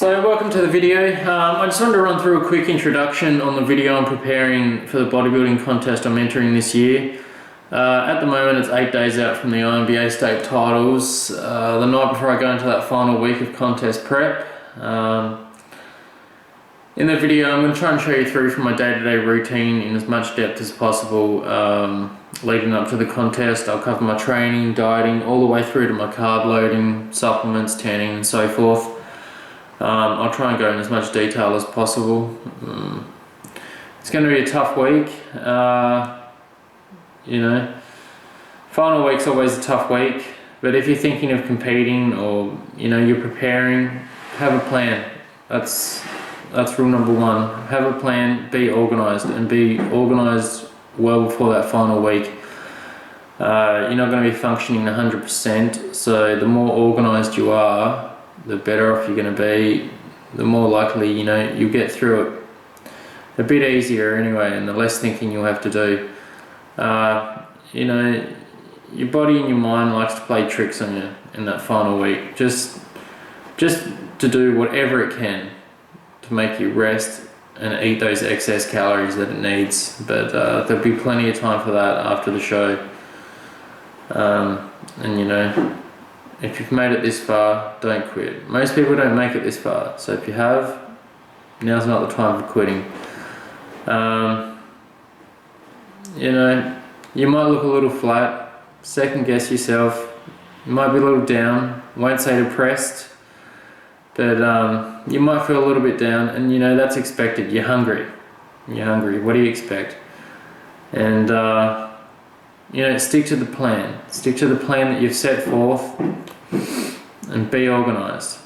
So welcome to the video. I just wanted to run through a quick introduction on the video I'm preparing for the bodybuilding contest I'm entering this year. At the moment it's 8 days out from the INBA state titles, the night before I go into that final week of contest prep. In the video I'm going to try and show you through from my day-to-day routine in as much depth as possible leading up to the contest. I'll cover my training, dieting, all the way through to my carb loading, supplements, tanning and so forth. I'll try and go in as much detail as possible. It's going to be a tough week, final week's always a tough week, but if you're thinking of competing or you're preparing, have a plan. That's rule number one. Have a plan, be organised, and be organised well before that final week. You're not going to be functioning 100%, so the more organised you are, the better off you're going to be, the more likely you'll get through it a bit easier anyway, and the less thinking you'll have to do. Your body and your mind likes to play tricks on you in that final week, just to do whatever it can to make you rest and eat those excess calories that it needs, but there'll be plenty of time for that after the show. If you've made it this far, don't quit. Most people don't make it this far, so if you have, now's not the time for quitting. You might look a little flat, second guess yourself, you might be a little down, won't say depressed, but you might feel a little bit down, and that's expected. You're hungry, what do you expect? And stick to the plan that you've set forth, and be organised.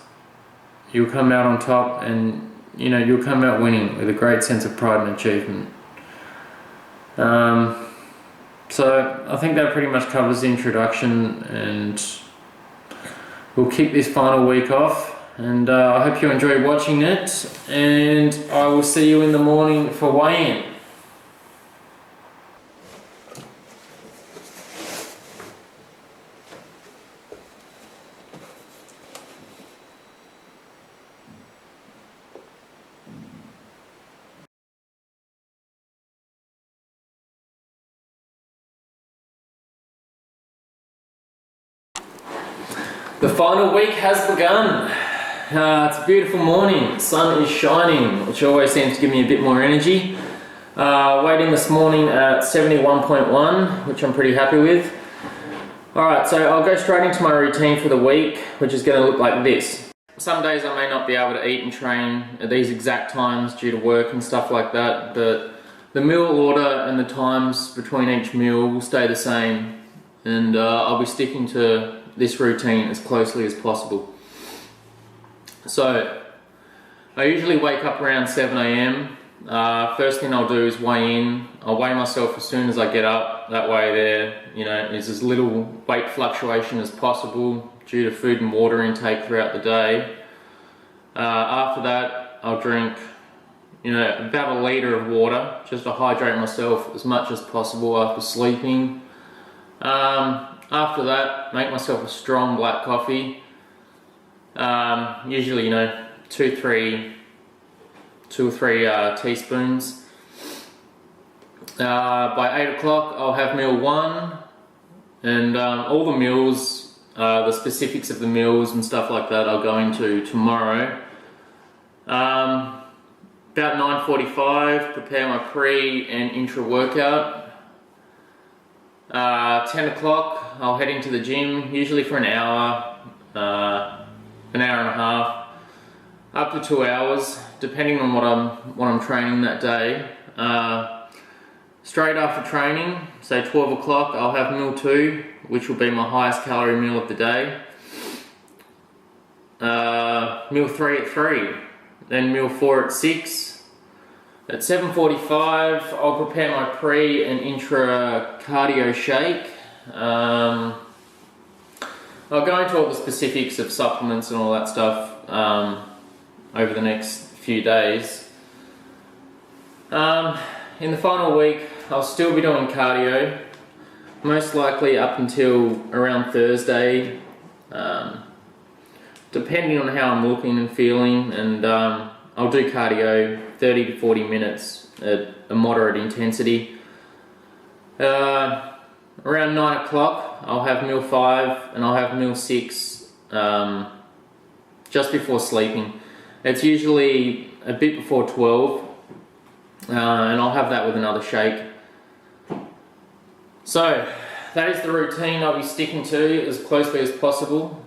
You'll come out on top, and you'll come out winning with a great sense of pride and achievement. So I think that pretty much covers the introduction, and we'll kick this final week off, and I hope you enjoy watching it, and I will see you in the morning for weigh-in. The final week has begun. It's a beautiful morning, the sun is shining, which always seems to give me a bit more energy. Weighing this morning at 71.1, which I'm pretty happy with. Alright, so I'll go straight into my routine for the week, which is going to look like this. Some days I may not be able to eat and train at these exact times due to work and stuff like that, but the meal order and the times between each meal will stay the same, and I'll be sticking to this routine as closely as possible. So I usually wake up around 7 AM. First thing I'll do is weigh in. I'll weigh myself as soon as I get up. That way there is as little weight fluctuation as possible due to food and water intake throughout the day. After that I'll drink about 1 litre of water just to hydrate myself as much as possible after sleeping. After that, make myself a strong black coffee. Usually, 2 or 3 teaspoons. By 8 o'clock, I'll have meal 1, and all the meals, the specifics of the meals and stuff like that, I'll go into tomorrow. About 9:45, prepare my pre and intra workout. 10 o'clock, I'll head into the gym, usually for an hour and a half, up to 2 hours, depending on what I'm training that day. Straight after training, say 12 o'clock, I'll have meal 2, which will be my highest calorie meal of the day. Meal 3 at 3, then meal 4 at 6. At 7:45, I'll prepare my pre and intra cardio shake. I'll go into all the specifics of supplements and all that stuff over the next few days. In the final week, I'll still be doing cardio, most likely up until around Thursday. depending on how I'm looking and feeling, and I'll do cardio 30 to 40 minutes at a moderate intensity. Around 9 o'clock I'll have meal 5 and I'll have meal 6 just before sleeping. It's usually a bit before 12, and I'll have that with another shake. So that is the routine I'll be sticking to as closely as possible.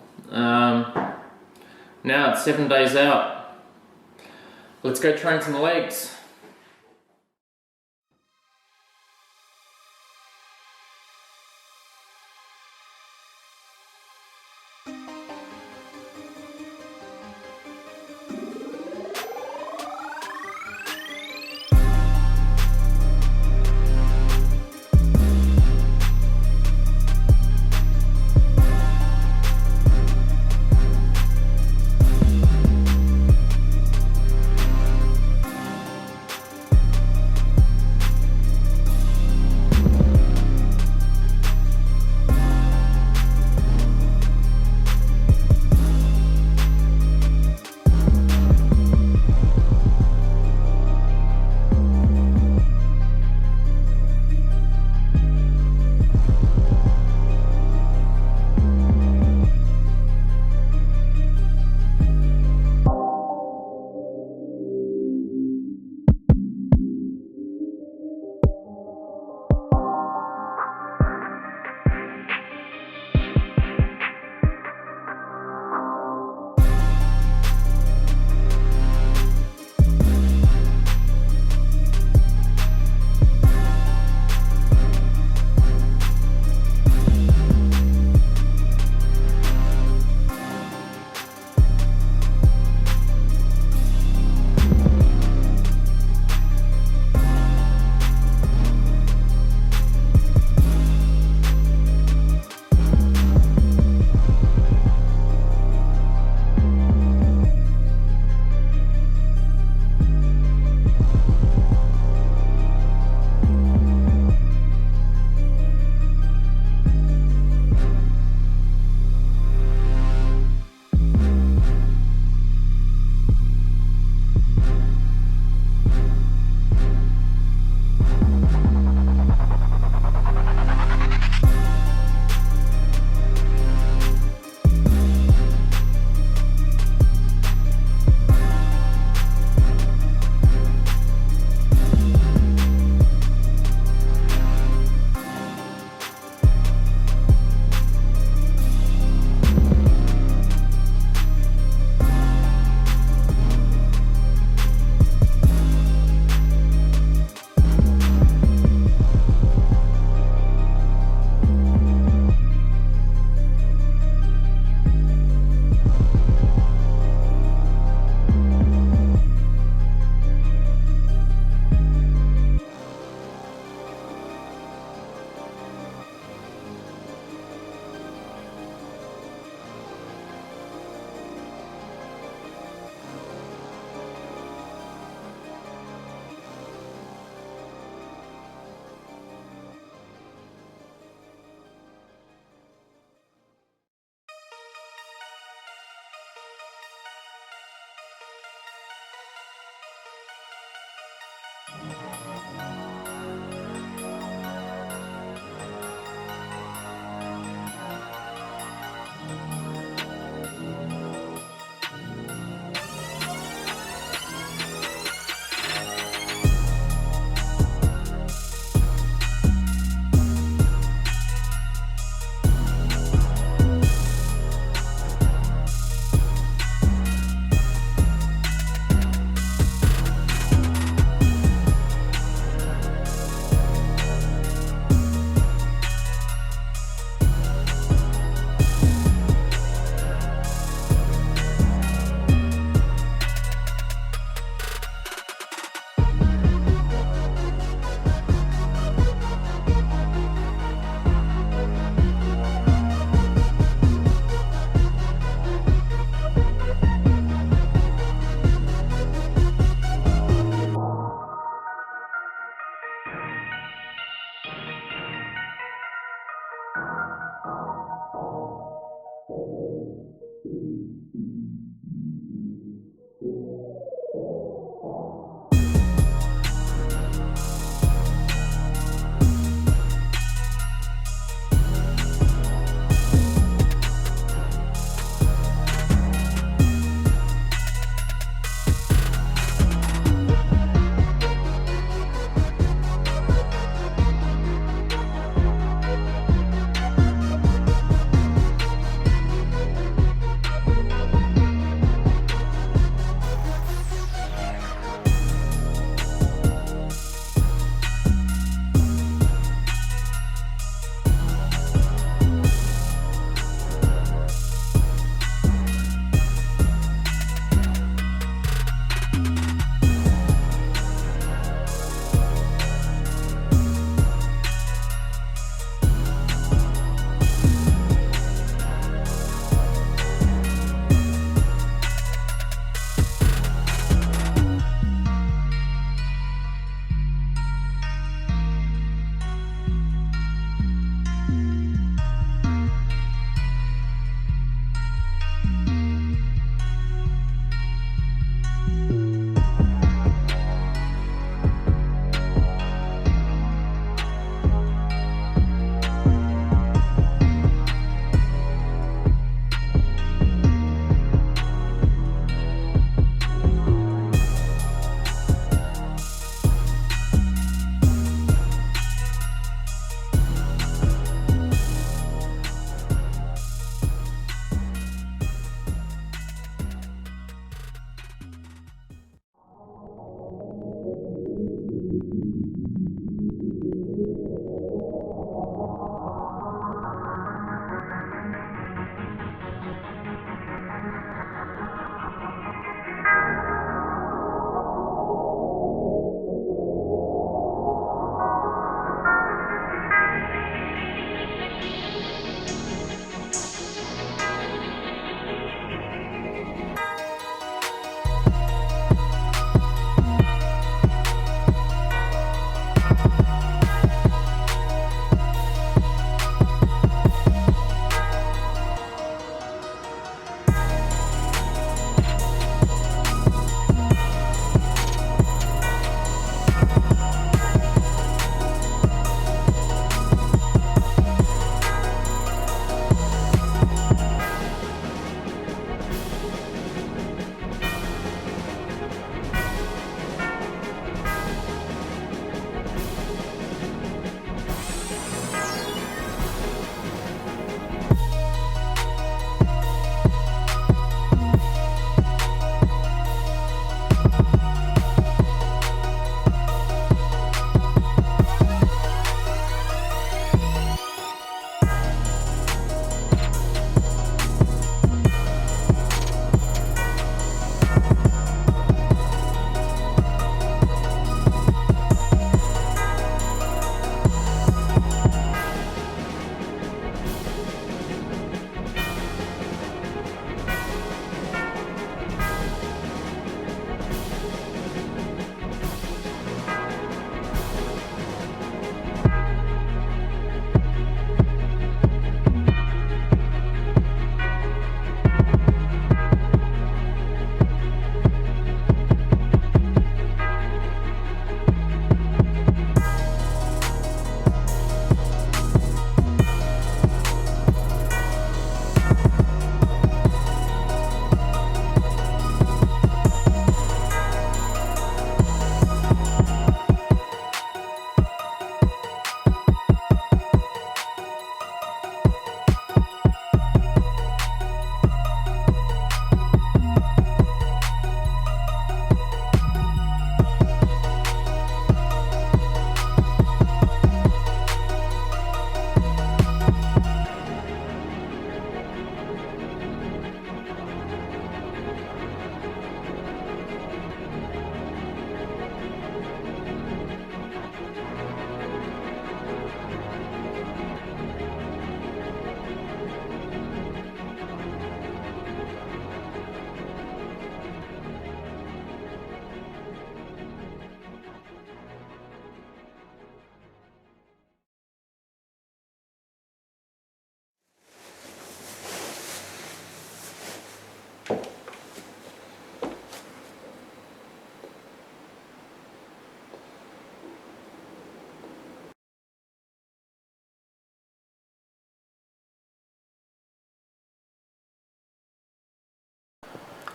Now it's 7 days out. Let's go train some legs.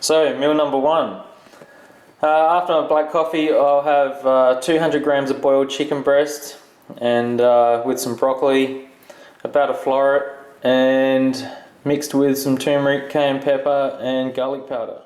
So, meal number one. After my black coffee, I'll have 200 grams of boiled chicken breast and with some broccoli, about a floret, and mixed with some turmeric, cayenne pepper and garlic powder.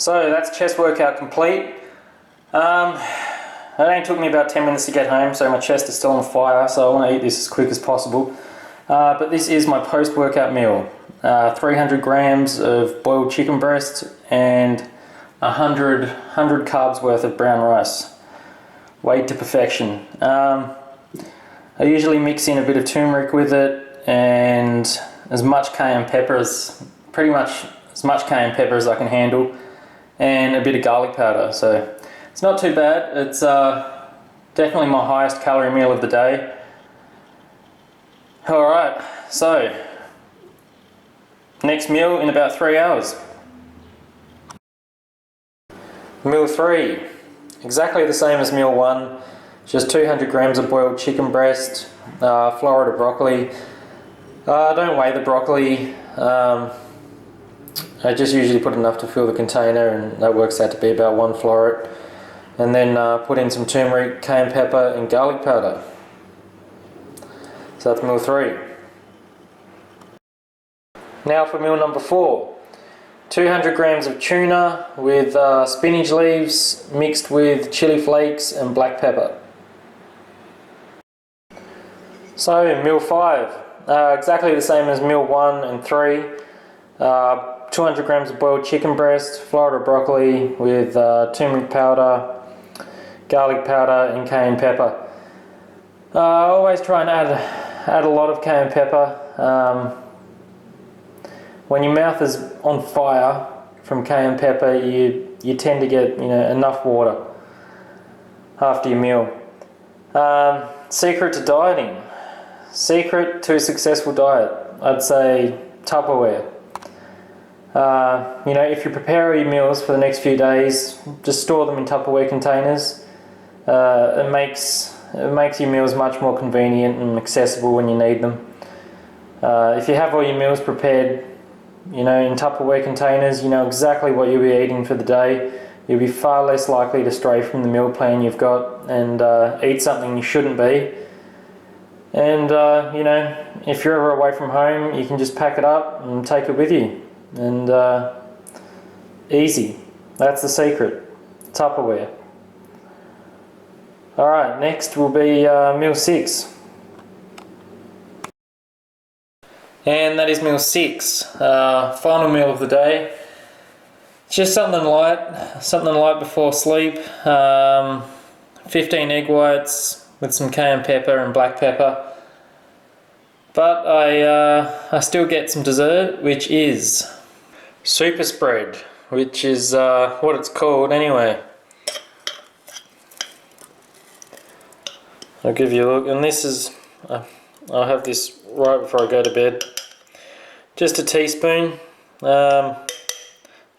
So that's chest workout complete. It only took me about 10 minutes to get home, so my chest is still on fire, so I want to eat this as quick as possible. But this is my post-workout meal. 300 grams of boiled chicken breast and 100 carbs worth of brown rice. Weighed to perfection. I usually mix in a bit of turmeric with it and as much cayenne pepper pretty much as much cayenne pepper as I can handle, and a bit of garlic powder. So it's not too bad. It's definitely my highest calorie meal of the day. Alright, so next meal in about 3 hours. Meal 3, exactly the same as meal 1, just 200 grams of boiled chicken breast, Florida broccoli. I don't weigh the broccoli, I just usually put enough to fill the container, and that works out to be about 1 floret. And then put in some turmeric, cayenne pepper and garlic powder. So that's meal 3. Now for meal number 4. 200 grams of tuna with spinach leaves mixed with chili flakes and black pepper. So meal 5, exactly the same as meal 1 and 3. 200 grams of boiled chicken breast, Florida broccoli with turmeric powder, garlic powder and cayenne pepper. I always try and add a lot of cayenne pepper. When your mouth is on fire from cayenne pepper, you tend to get enough water after your meal. Secret to dieting. Secret to a successful diet, I'd say Tupperware. If you prepare your meals for the next few days, just store them in Tupperware containers. It makes your meals much more convenient and accessible when you need them. If you have all your meals prepared, in Tupperware containers, you know exactly what you'll be eating for the day. You'll be far less likely to stray from the meal plan you've got and eat something you shouldn't be. And if you're ever away from home, you can just pack it up and take it with you. And easy. That's the secret. Tupperware. Alright, next will be meal 6. And that is meal 6. Final meal of the day. Just something light before sleep. 15 egg whites with some cayenne pepper and black pepper. But I still get some dessert, which is super spread, which is what it's called anyway. I'll give you a look, and this is, I'll have this right before I go to bed. Just a teaspoon. I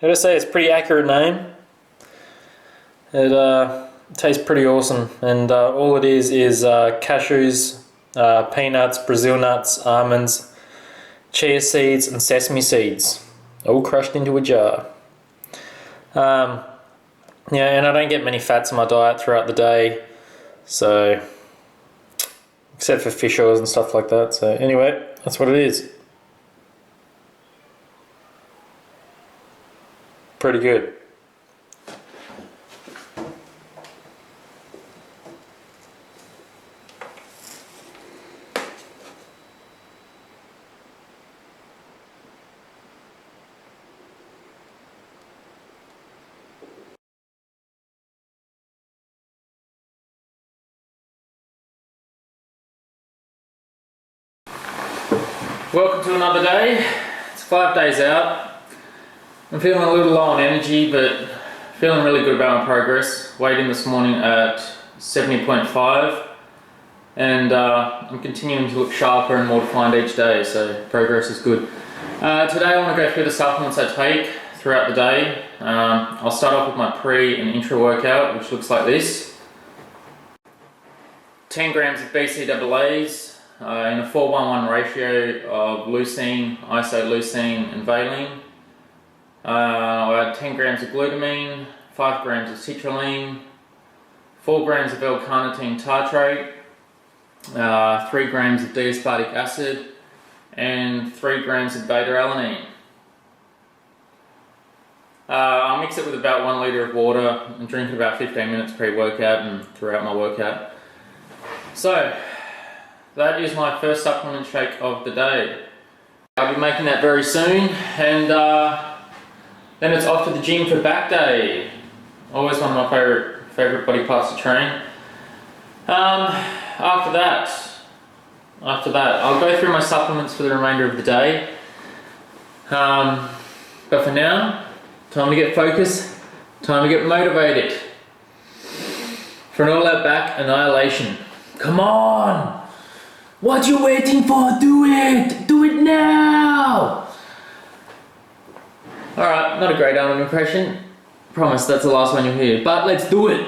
gotta say it's a pretty accurate name. It tastes pretty awesome, and all it is cashews, peanuts, Brazil nuts, almonds, chia seeds and sesame seeds, all crushed into a jar. And I don't get many fats in my diet throughout the day, so except for fish oils and stuff like that. So anyway, that's what it is. Pretty good. Welcome to another day. It's 5 days out. I'm feeling a little low on energy, but feeling really good about my progress. Weighed in this morning at 70.5, and I'm continuing to look sharper and more defined each day, so progress is good. Today I want to go through the supplements I take throughout the day. I'll start off with my pre and intra workout, which looks like this. 10 grams of BCAAs, in a 4:1:1 ratio of leucine, isoleucine and valine. I had 10 grams of glutamine, 5 grams of citrulline, 4 grams of L-carnitine tartrate, 3 grams of D-aspartic acid, and 3 grams of beta-alanine. I'll mix it with about 1 litre of water and drink it about 15 minutes pre-workout and throughout my workout. So, that is my first supplement shake of the day. I'll be making that very soon, and then it's off to the gym for back day. Always one of my favourite body parts to train. After that, I'll go through my supplements for the remainder of the day. But for now, time to get focused, time to get motivated for an all-out back annihilation. Come on! What you waiting for? Do it! Do it now! Alright, not a great Arnold impression. Promise that's the last one you'll hear, but let's do it!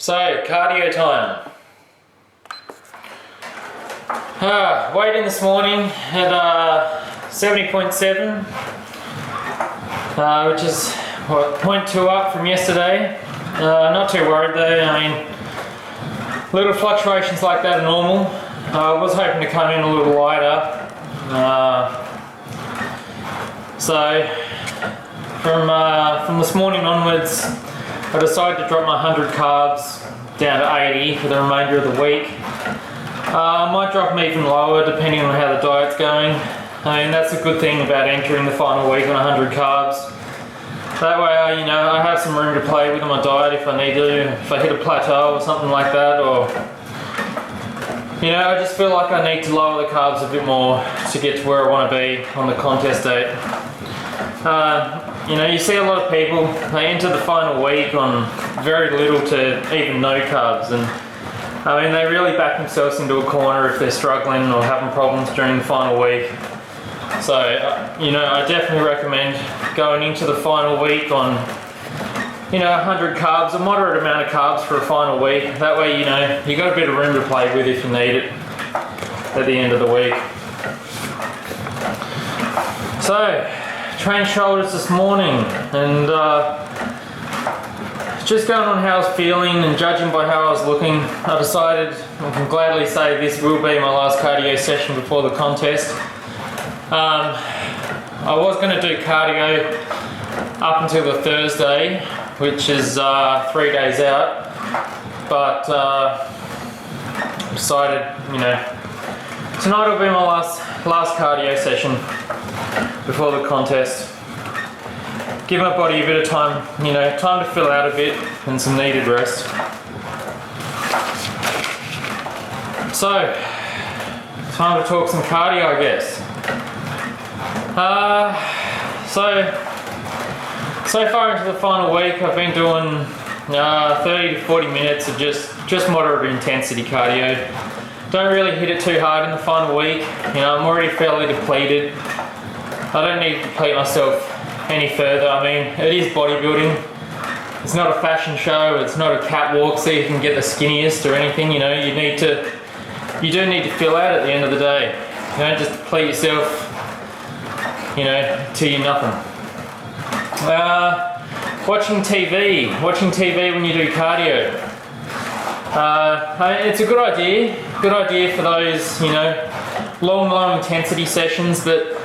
So, cardio time. Weighed in this morning at 70.7, which is what, 0.2 up from yesterday. Not too worried though. I mean, little fluctuations like that are normal. I was hoping to come in a little lighter. So from this morning onwards, I decided to drop my 100 carbs down to 80 for the remainder of the week. I might drop them even lower depending on how the diet's going. I mean, that's a good thing about entering the final week on 100 carbs. That way, I have some room to play with on my diet if I need to, if I hit a plateau or something like that, or I just feel like I need to lower the carbs a bit more to get to where I want to be on the contest date. You see a lot of people, they enter the final week on very little to even no carbs, and I mean, they really back themselves into a corner if they're struggling or having problems during the final week. So, I definitely recommend going into the final week on, 100 carbs, a moderate amount of carbs for a final week. That way, you got a bit of room to play with if you need it at the end of the week. So, trained shoulders this morning, and just going on how I was feeling and judging by how I was looking, I decided I can gladly say this will be my last cardio session before the contest. I was going to do cardio up until the Thursday, which is 3 days out, but decided, tonight will be my last cardio session before the contest. Give my body a bit of time, time to fill out a bit and some needed rest. So, time to talk some cardio, I guess. So far into the final week, I've been doing 30 to 40 minutes of just moderate intensity cardio. Don't really hit it too hard in the final week. I'm already fairly depleted. I don't need to deplete myself any further. I mean, it is bodybuilding. It's not a fashion show. It's not a catwalk so you can get the skinniest or anything. You do need to fill out at the end of the day. You don't just deplete yourself, till you're nothing. Watching TV when you do cardio. It's a good idea. Good idea for those, long, low intensity sessions, but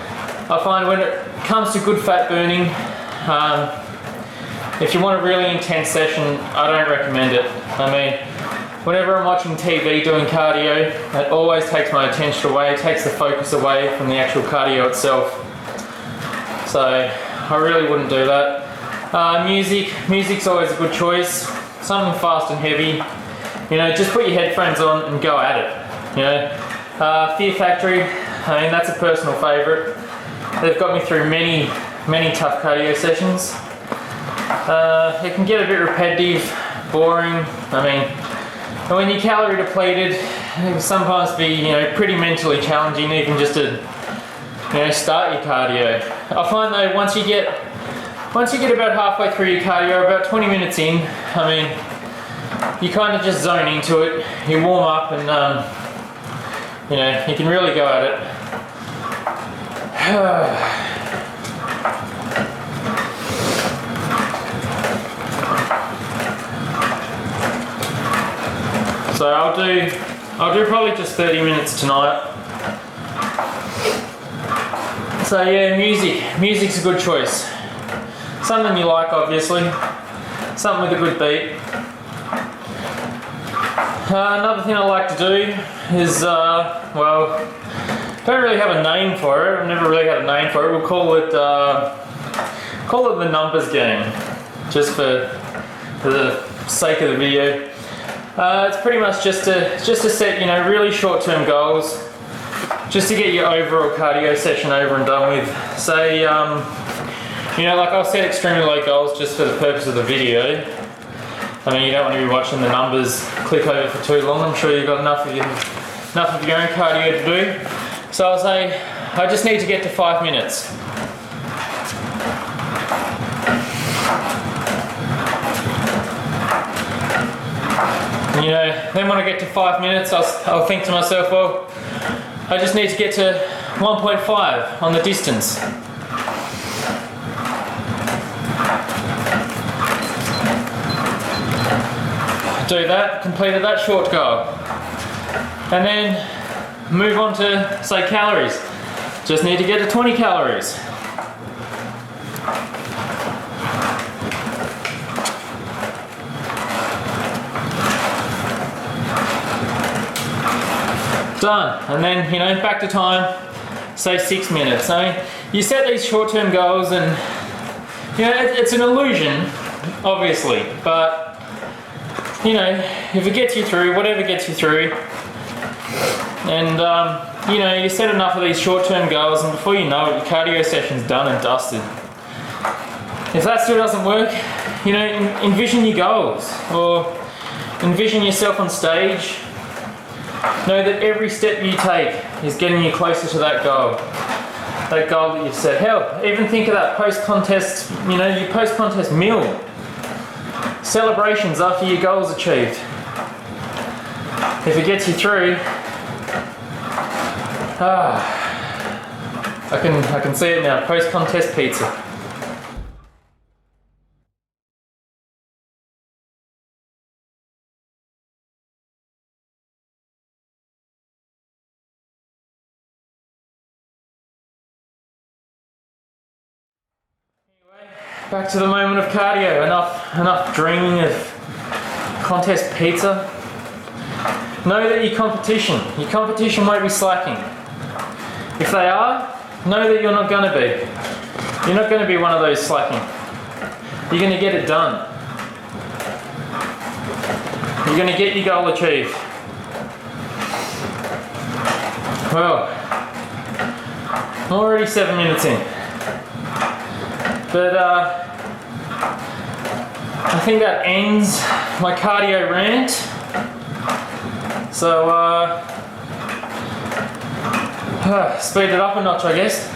I find when it comes to good fat burning, if you want a really intense session, I don't recommend it. I mean, whenever I'm watching TV doing cardio, it always takes my attention away, it takes the focus away from the actual cardio itself. So I really wouldn't do that. Music's always a good choice. Something fast and heavy. Just put your headphones on and go at it. Fear Factory, I mean, that's a personal favourite. They've got me through many tough cardio sessions. It can get a bit repetitive, boring. I mean, when you're calorie depleted, it can sometimes be pretty mentally challenging even just to start your cardio. I find though once you get about halfway through your cardio, about 20 minutes in, I mean, you kind of just zone into it. You warm up and you can really go at it. So I'll do probably just 30 minutes tonight. So yeah, music's a good choice. Something you like, obviously. Something with a good beat. Another thing I like to do is, don't really have a name for it. I've never really had a name for it. We'll call it the numbers game, just for the sake of the video. It's pretty much just to set really short-term goals, just to get your overall cardio session over and done with. Say like I'll set extremely low goals just for the purpose of the video. I mean, you don't want to be watching the numbers click over for too long. I'm sure you've got enough of your own cardio to do. So I'll say I just need to get to 5 minutes. You know, then when I get to 5 minutes, I'll think to myself, well, I just need to get to 1.5 on the distance. Do that, completed that short goal. And then move on to, say, calories. Just need to get to 20 calories. Done. And then, you know, back to time, say 6 minutes. So you set these short-term goals and, you know, it's an illusion, obviously, but you know, if it gets you through, whatever gets you through, and you know, you set enough of these short-term goals, and before you know it, your cardio session's done and dusted. If that still doesn't work, you know, envision your goals, or envision yourself on stage. Know that every step you take is getting you closer to that goal that you've set. Hell, even think of that post-contest, you know, your post-contest meal. Celebrations after your goal's achieved. If it gets you through, I can see it now, post-contest pizza. Anyway, back to the moment of cardio. Enough dreaming of contest pizza. Know that your competition won't be slacking. If they are, know that you're not going to be. You're not going to be one of those slacking. You're going to get it done. You're going to get your goal achieved. Well, I'm already 7 minutes in. But I think that ends my cardio rant. So speed it up a notch, I guess.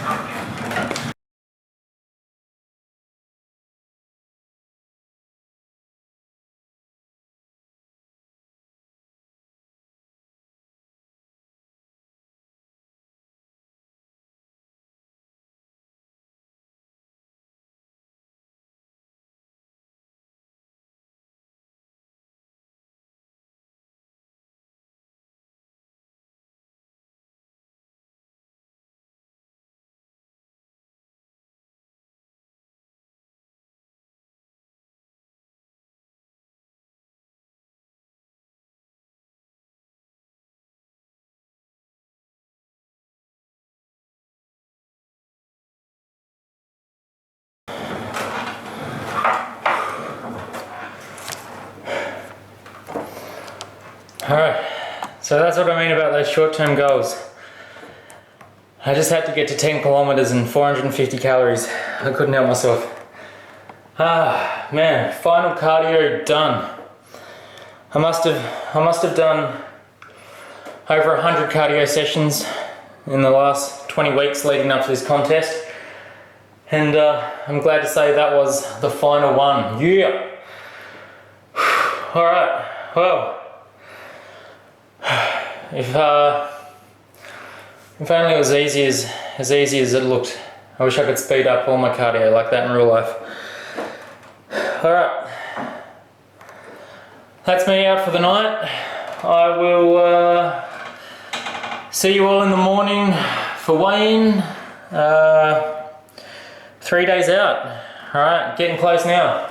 Alright, so that's what I mean about those short-term goals. I just had to get to 10 kilometers and 450 calories. I couldn't help myself. Man, final cardio done. I must have done over 100 cardio sessions in the last 20 weeks leading up to this contest. And I'm glad to say that was the final one. Yeah! Alright, well, if only it was as easy as it looked. I wish I could speed up all my cardio like that in real life. Alright, that's me out for the night. I will see you all in the morning for weigh-in. 3 days out. Alright, getting close now.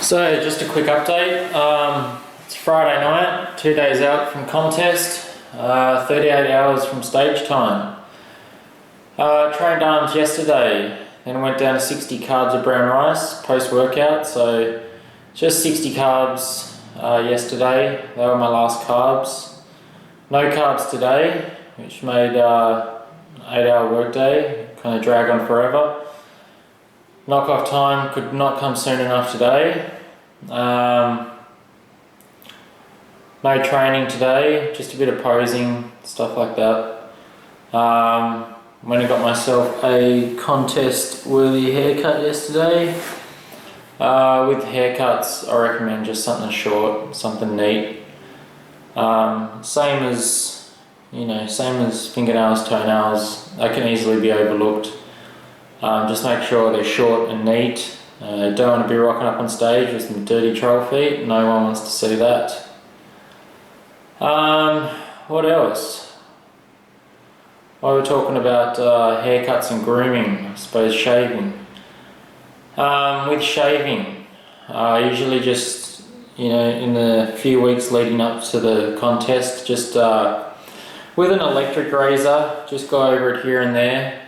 So just a quick update. It's Friday night, 2 days out from contest, 38 hours from stage time. Trained arms yesterday, then went down to 60 carbs of brown rice post-workout, so just 60 carbs yesterday. They were my last carbs. No carbs today, which made 8-hour workday kind of drag on forever. Knock-off time could not come soon enough today. No training today, just a bit of posing, stuff like that. Went and got myself a contest-worthy haircut yesterday. With haircuts, I recommend just something short, something neat. Same as fingernails, toenails. They can easily be overlooked. Just make sure they're short and neat. Don't want to be rocking up on stage with some dirty troll feet. No one wants to see that. What else? While we're talking about haircuts and grooming, I suppose shaving. With shaving, usually just, in the few weeks leading up to the contest, just with an electric razor, just go over it here and there.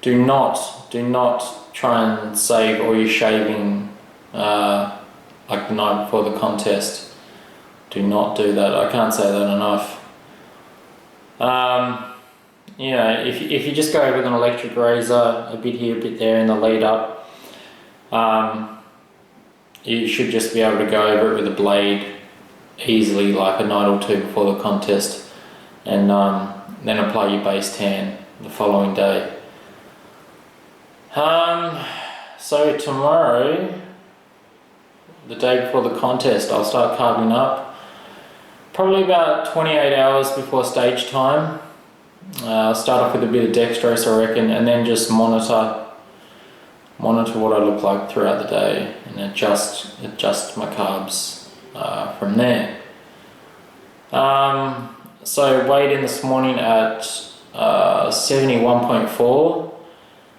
Do not try and save all your shaving like the night before the contest. Do not do that. I can't say that enough. If you just go over with an electric razor, a bit here, a bit there in the lead up, you should just be able to go over it with a blade easily, like a night or two before the contest, and then apply your base tan the following day. So tomorrow, the day before the contest, I'll start carbing up. Probably about 28 hours before stage time. I'll start off with a bit of dextrose, I reckon, and then just monitor what I look like throughout the day, and adjust my carbs from there. So weighed in this morning at 71.4.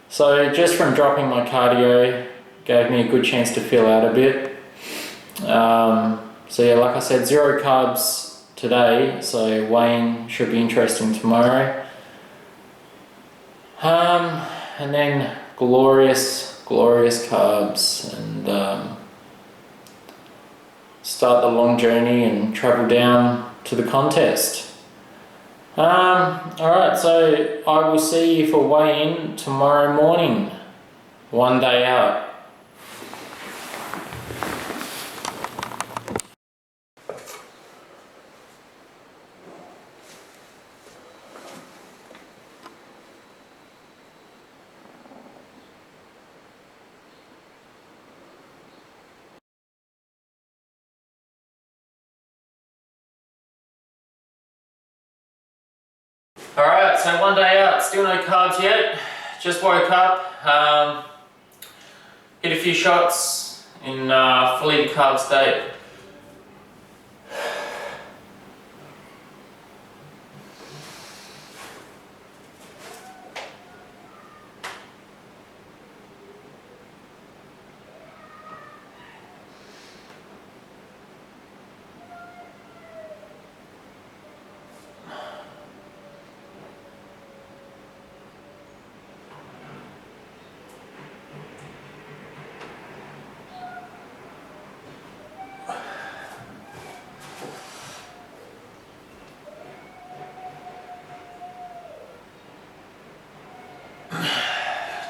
So just from dropping my cardio, gave me a good chance to feel out a bit. So yeah, like I said, 0 carbs today, so weighing should be interesting tomorrow. And then glorious carbs, and start the long journey and travel down to the contest. Alright, so I will see you for weigh-in tomorrow morning, 1 day out. Alright, so 1 day out, still no carbs yet, just woke up, hit a few shots in fully carb state.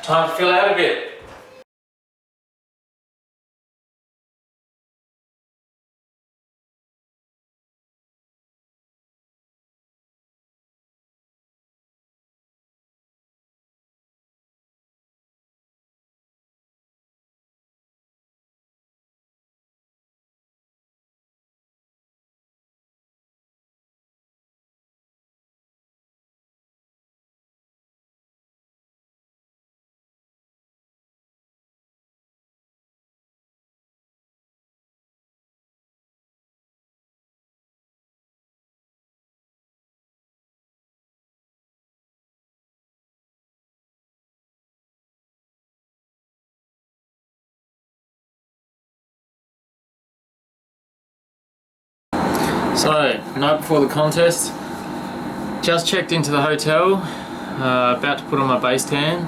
Time to fill out a bit. So, night before the contest, just checked into the hotel, about to put on my base tan.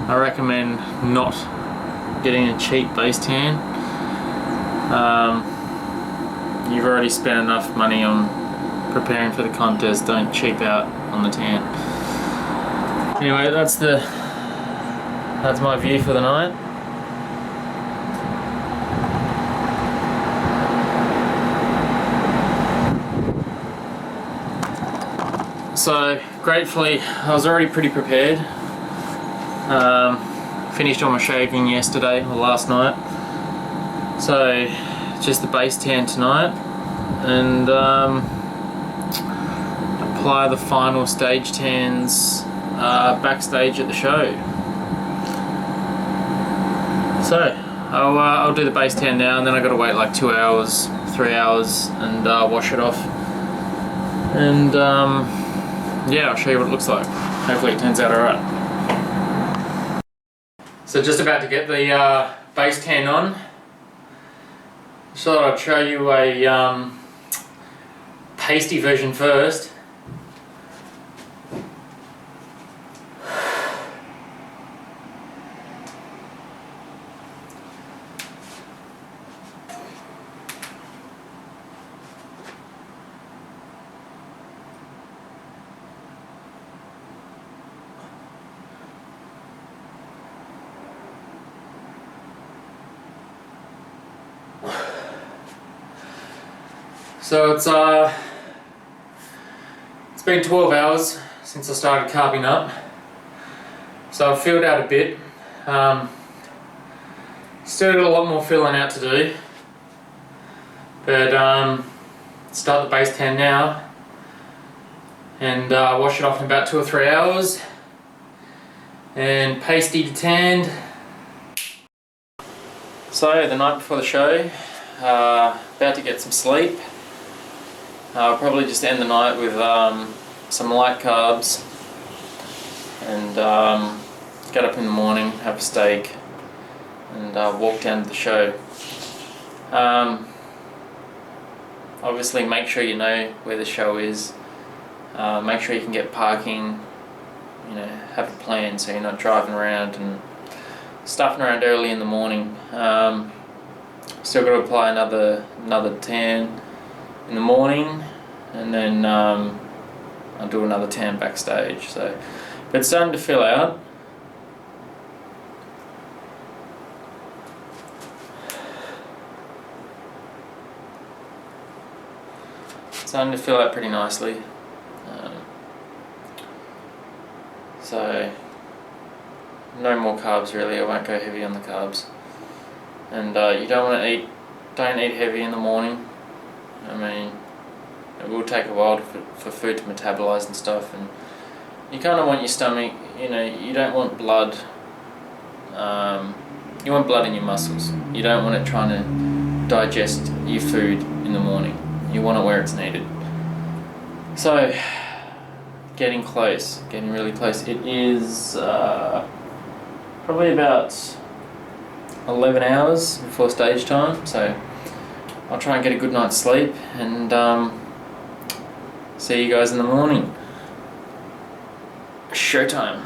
I recommend not getting a cheap base tan. You've already spent enough money on preparing for the contest, don't cheap out on the tan. Anyway, that's my view for the night. So, gratefully, I was already pretty prepared. Finished all my shaving yesterday, or last night. So, just the base tan tonight, and apply the final stage tans backstage at the show. So, I'll do the base tan now, and then I got to wait like 2 hours, 3 hours, and wash it off. And yeah, I'll show you what it looks like. Hopefully it turns out alright. So just about to get the base tan on. So thought I'd show you a pasty version first. So it's been 12 hours since I started carving up. So I've filled out a bit. Still got a lot more filling out to do. But start the base tan now and wash it off in about 2 or 3 hours. And pasty to tanned. So the night before the show, about to get some sleep. I'll probably just end the night with some light carbs and get up in the morning, have a steak, and walk down to the show. Obviously make sure you know where the show is, make sure you can get parking, you know, have a plan so you're not driving around and stuffing around early in the morning. Still got to apply another tan in the morning, and then I'll do another tan backstage. So, but it's starting to fill out. It's starting to fill out pretty nicely. So no more carbs really. I won't go heavy on the carbs. And you don't eat heavy in the morning. I mean, it will take a while for food to metabolize and stuff, and you kind of want your stomach, you know, you don't want blood, you want blood in your muscles. You don't want it trying to digest your food in the morning. You want it where it's needed. So, getting really close. It is probably about 11 hours before stage time, so I'll try and get a good night's sleep and see you guys in the morning. Showtime.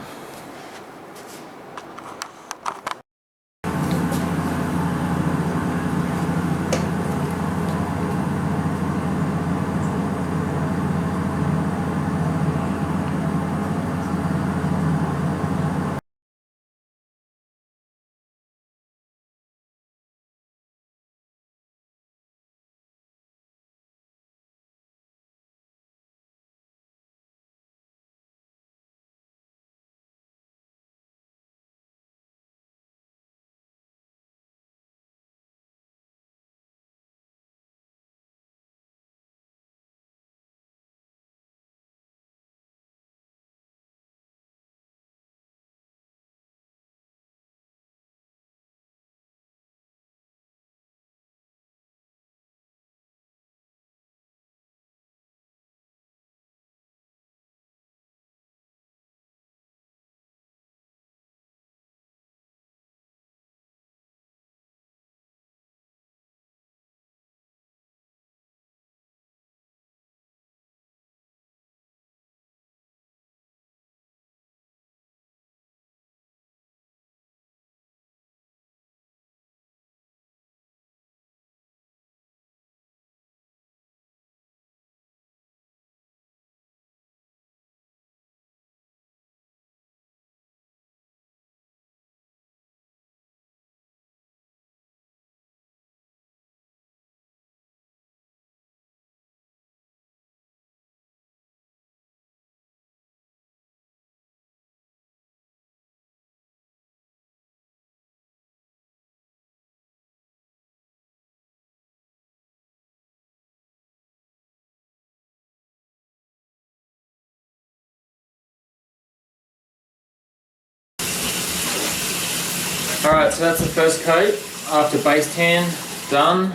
Alright, so that's the first coat. After base tan done,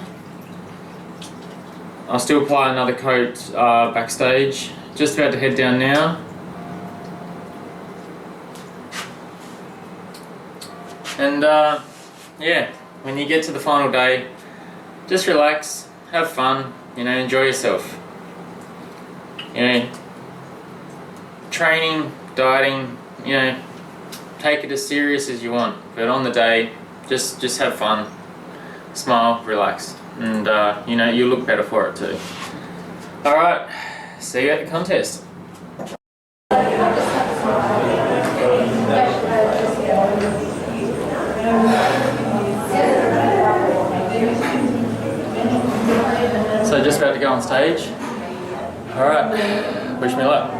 I'll still apply another coat backstage. Just about to head down now. And yeah, when you get to the final day, just relax, have fun, you know, enjoy yourself. You know, training, dieting, you know, take it as serious as you want, but on the day, just have fun, smile, relax, and you know, you look better for it too. Alright, see you at the contest. So just about to go on stage. Alright, wish me luck.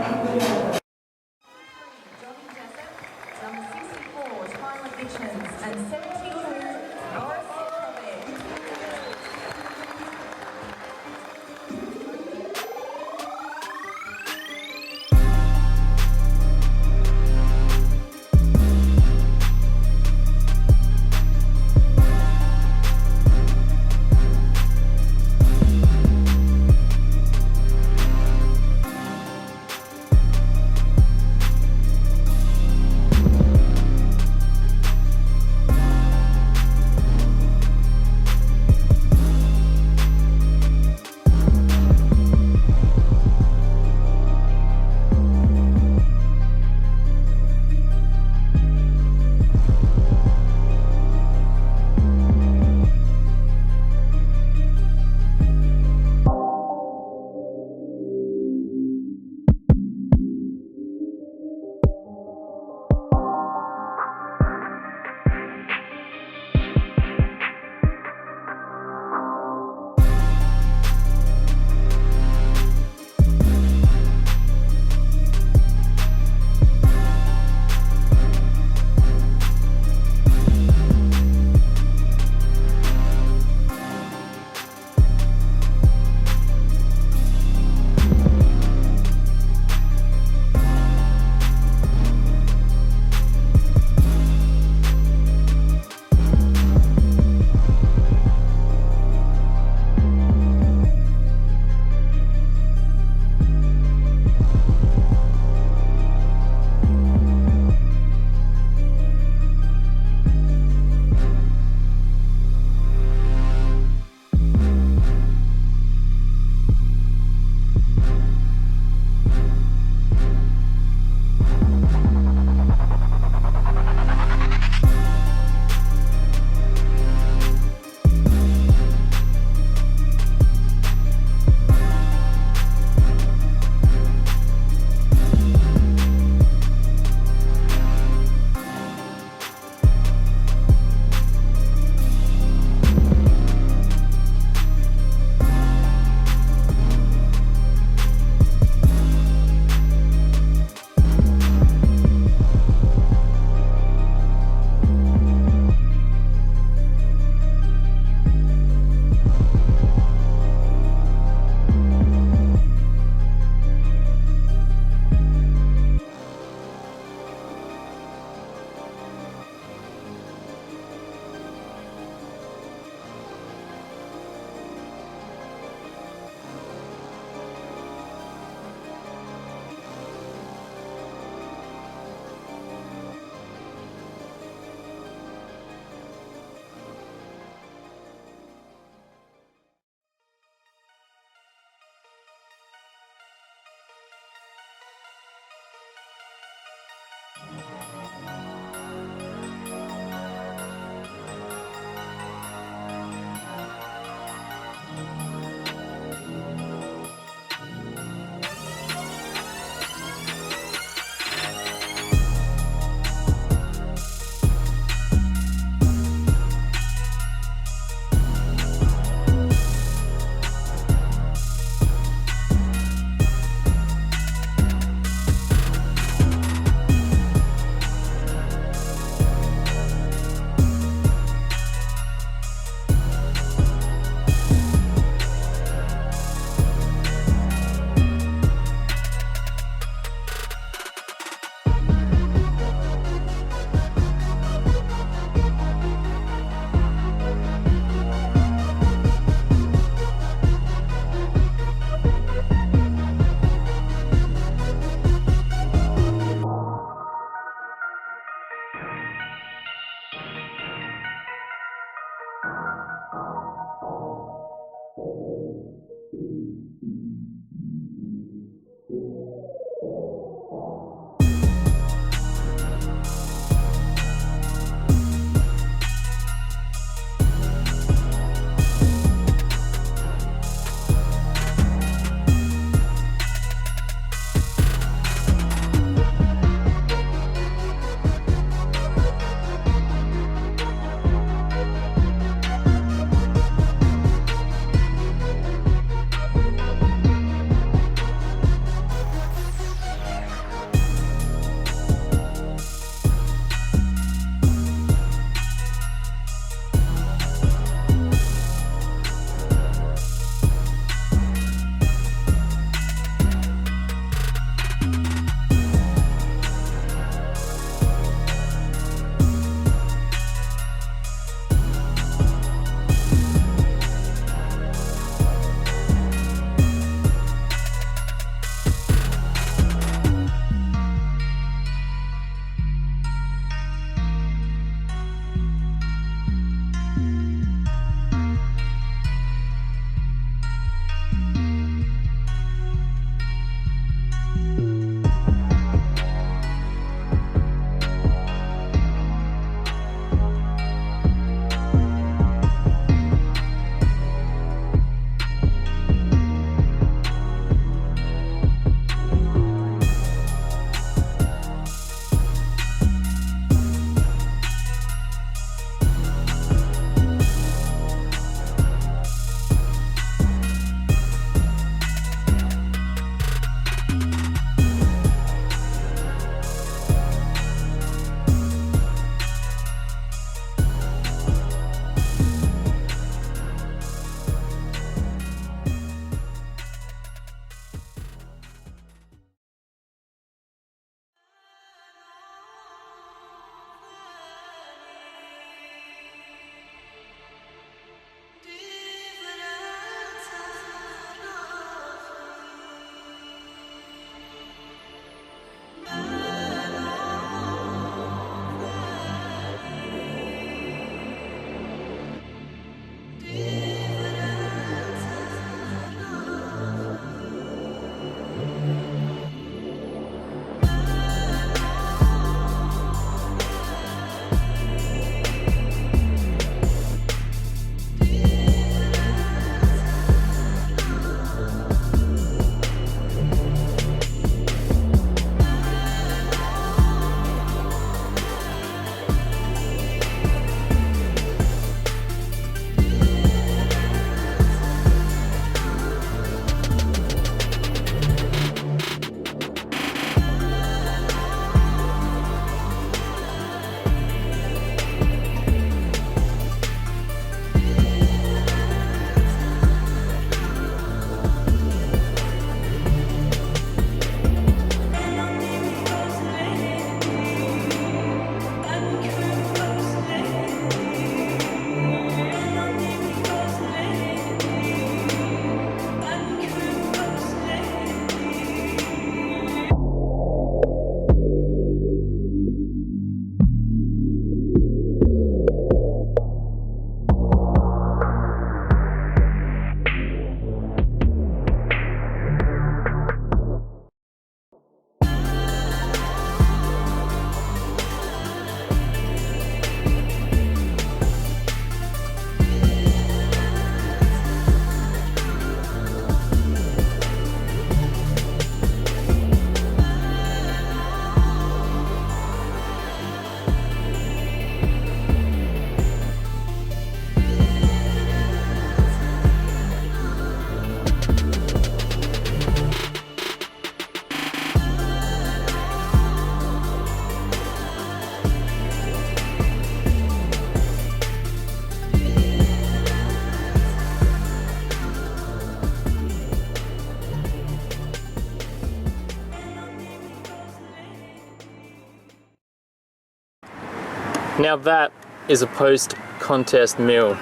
Now that is a post-contest meal.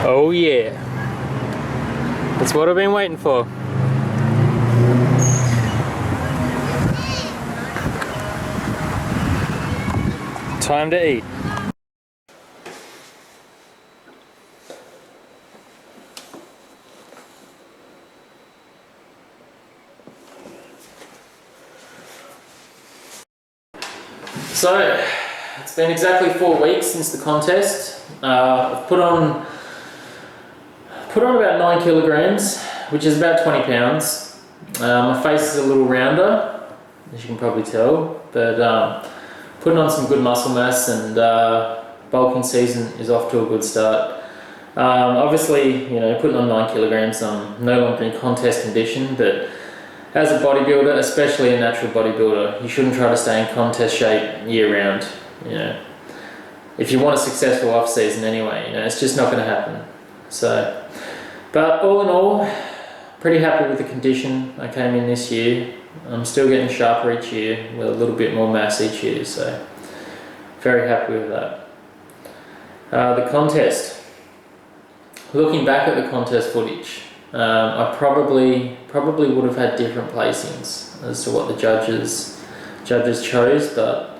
Oh yeah, that's what I've been waiting for. Time to eat. So, it's been exactly 4 weeks since the contest. I've put on about 9 kilograms, which is about 20 pounds. My face is a little rounder, as you can probably tell, but putting on some good muscle mass, and bulking season is off to a good start. Obviously, you know, putting on 9 kilograms, I'm no longer in contest condition, but as a bodybuilder, especially a natural bodybuilder, you shouldn't try to stay in contest shape year round. You know, if you want a successful off season anyway, you know, it's just not going to happen. So, but all in all, pretty happy with the condition I came in this year. I'm still getting sharper each year with a little bit more mass each year, so very happy with that. The contest. Looking back at the contest footage, I probably would have had different placings as to what the judges chose, but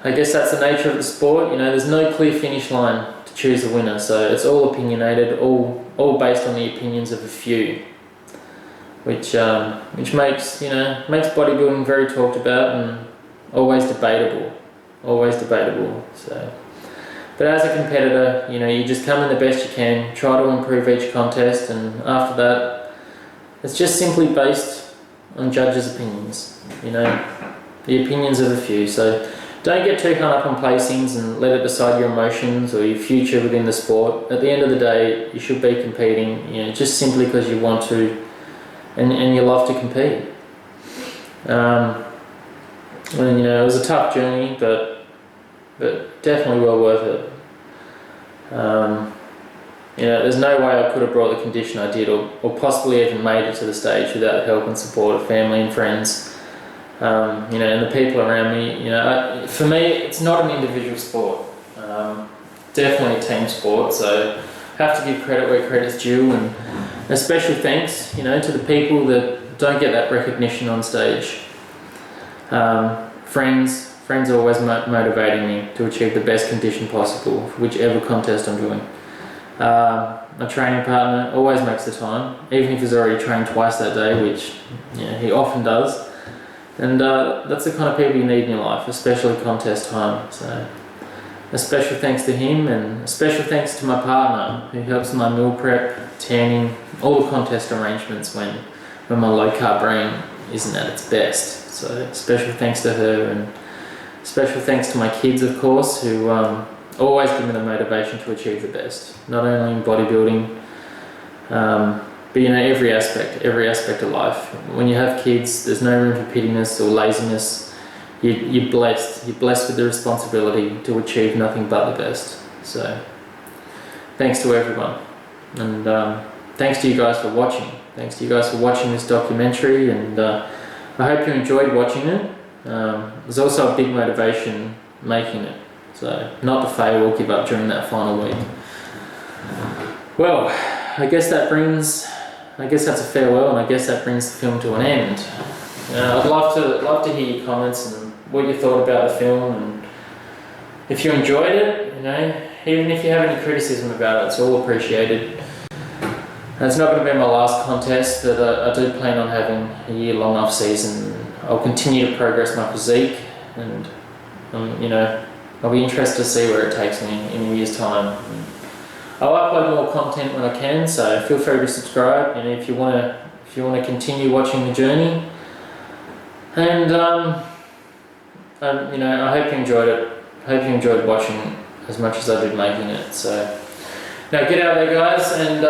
I guess that's the nature of the sport. You know, there's no clear finish line to choose a winner, so it's all opinionated, all based on the opinions of a few, which makes bodybuilding very talked about and always debatable. So, but as a competitor, you know, you just come in the best you can, try to improve each contest, and after that, it's just simply based on judges' opinions. You know, the opinions of a few. So don't get too hung up on placings and let it decide your emotions or your future within the sport. At the end of the day, you should be competing, you know, just simply because you want to, and you love to compete. And you know, it was a tough journey, but definitely well worth it. You know, there's no way I could have brought the condition I did, or possibly even made it to the stage without the help and support of family and friends. You know, and the people around me. You know, for me, it's not an individual sport. Definitely a team sport. So have to give credit where credit's due, and a special thanks, you know, to the people that don't get that recognition on stage. Friends are always motivating me to achieve the best condition possible for whichever contest I'm doing. My training partner always makes the time, even if he's already trained twice that day, which, you know, he often does. And that's the kind of people you need in your life, especially contest time. So a special thanks to him, and a special thanks to my partner who helps my meal prep, tanning, all the contest arrangements when my low carb brain isn't at its best. So special thanks to her, and special thanks to my kids, of course, who always give me the motivation to achieve the best, not only in bodybuilding, but you know, every aspect of life. When you have kids, there's no room for pettiness or laziness. You're blessed with the responsibility to achieve nothing but the best. So thanks to everyone, and thanks to you guys for watching. Thanks to you guys for watching this documentary, and I hope you enjoyed watching it. There's also a big motivation making it, so not to fail or give up during that final week. Well, I guess that's a farewell, and I guess that brings the film to an end. I'd love to hear your comments and what you thought about the film, and if you enjoyed it, you know, even if you have any criticism about it, it's all appreciated. And it's not going to be my last contest, but I do plan on having a year-long off-season. I'll continue to progress my physique, and you know, I'll be interested to see where it takes me in a year's time. I'll upload more content when I can, so feel free to subscribe, and if you want to continue watching the journey. And you know, I hope you enjoyed it. I hope you enjoyed watching as much as I did making it. So now get out there, guys, and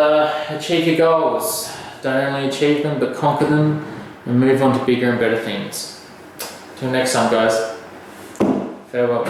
achieve your goals. Don't only achieve them, but conquer them, and move on to bigger and better things. Till next time, guys. Farewell.